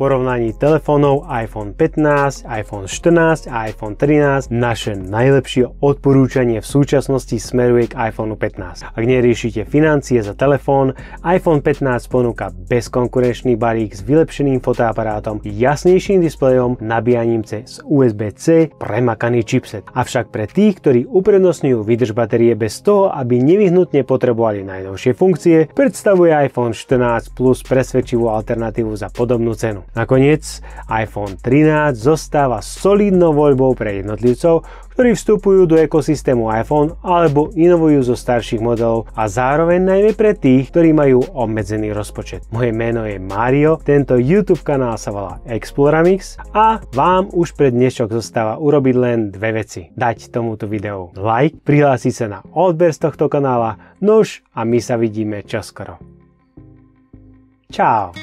porovnaní telefónov iPhone 15, iPhone 14 a iPhone 13 naše najlepšie odporúčanie v súčasnosti smeruje k iPhone 15. Ak neriešite financie za telefón, iPhone 15 ponúka bezkonkurenčný balík s vylepšeným fotoaparátom, jasnejším displejom, nabíjaním cez USB-C, premakaný chipset. Avšak pre tých, ktorí uprednostňujú vydrž batérie bez toho, aby nevyhnutne potrebovali najnovšie funkcie, predstavuje iPhone 14 Plus presvedčivú alternatívu za podobnú cenu. Nakoniec, iPhone 13 zostáva solidnou voľbou pre jednotlivcov, ktorí vstupujú do ekosystému iPhone alebo inovujú zo starších modelov a zároveň najmä pre tých, ktorí majú obmedzený rozpočet. Moje meno je Mário, tento YouTube kanál sa volá Exploramix a vám už pre dnešok zostáva urobiť len dve veci. Dať tomuto videu like, prihlásiť sa na odber z tohto kanála, nož a my sa vidíme čoskoro. Čau!